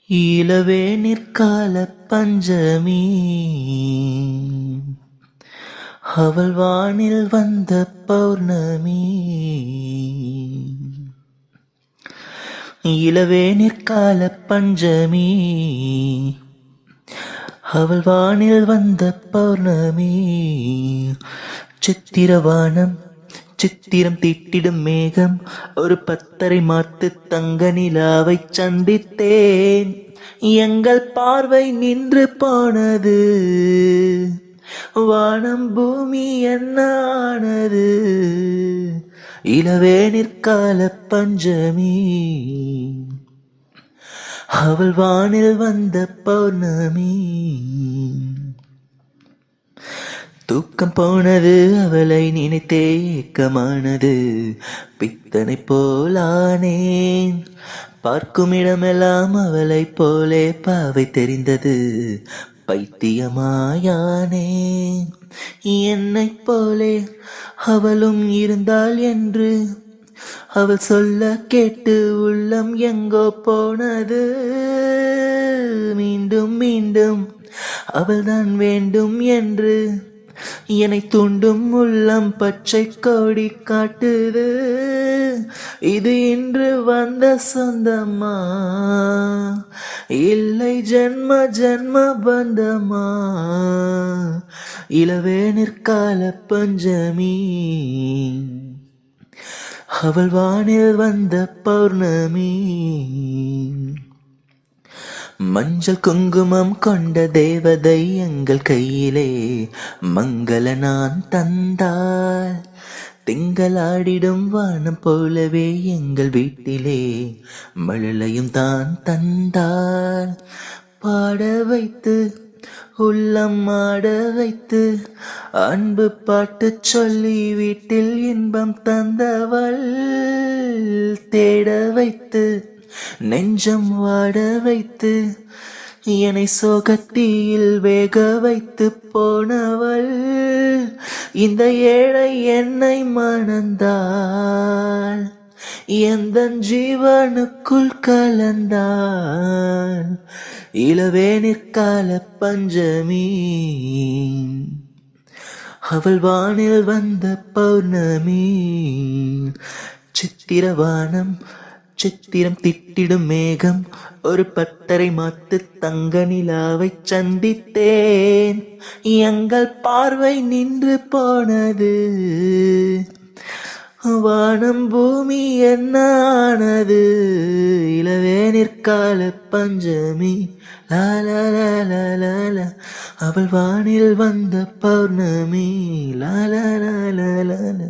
இளவேனிற்கால பஞ்சமி அவள் வானில் வந்த பௌர்ணமி. இளவேனிற்கால பஞ்சமி அவள் வானில் வந்த பௌர்ணமி. சித்திரவானம் சித்திரம் தீட்டிடும் மேகம் ஒரு பத்தரை மாத்து தங்க நிலாவை சந்தித்தேன். எங்கள் பார்வை நின்று போனது, வானம் பூமி என்ன ஆனது. இளவேனிற்கால பஞ்சமி அவள் வானில் வந்த பௌர்ணமி. தூக்கம் போனது, அவளை நினைத்தே ஏக்கமானது. பித்தனை போலானேன், பார்க்கும் இடமெல்லாம் அவளை போலே பாவை தெரிந்தது. பைத்தியமாயானேன், என்னை போலே அவளும் இருந்தாள் என்று அவள் சொல்ல கேட்டு உள்ளம் எங்கோ போனது. மீண்டும் மீண்டும் அவள்தான் வேண்டும் என்று என்னை தூண்டும் உள்ளம் பச்சை கொடி காட்டுது. இது இன்று வந்த சொந்தமா, இல்லை ஜென்ம ஜென்ம பந்தமா. இளவேனிற்கால பஞ்சமி அவள் வானில் வந்த பௌர்ணமி. மஞ்சள் குங்குமம் கொண்ட தேவதை எங்கள் கையிலே மங்கள நான் தந்தாள். திங்களாடிடும் வானம் போலவே எங்கள் வீட்டிலே மழலையும் தான் தந்தாள். பாட வைத்து உள்ளம் ஆட வைத்து அன்பு பாட்டு சொல்லி வீட்டில் இன்பம் தந்தவள். தேட வைத்து நெஞ்சம் வாட வைத்து என்னை சோகத்தீயில் வேக வைத்து போனவள். இந்த ஏழை என்னை மணந்தாள், எந்த ஜீவனுக்குள் கலந்தாள். இளவேனிற்கால பஞ்சமி அவள் வானில் வந்த பௌர்ணமி. சித்திரவானம் சித்திரம் திட்டிடும் மேகம் ஒரு பத்தரை மாத்து தங்க நிலாவை சந்தித்தேன். எங்கள் பார்வை நின்று போனது, வானம் பூமி என்ன ஆனது. இளவேனிற்கால பஞ்சமி லாலா லாலா லாலா அவள் வானில் வந்த பௌர்ணமி லாலா லாலா லாலா.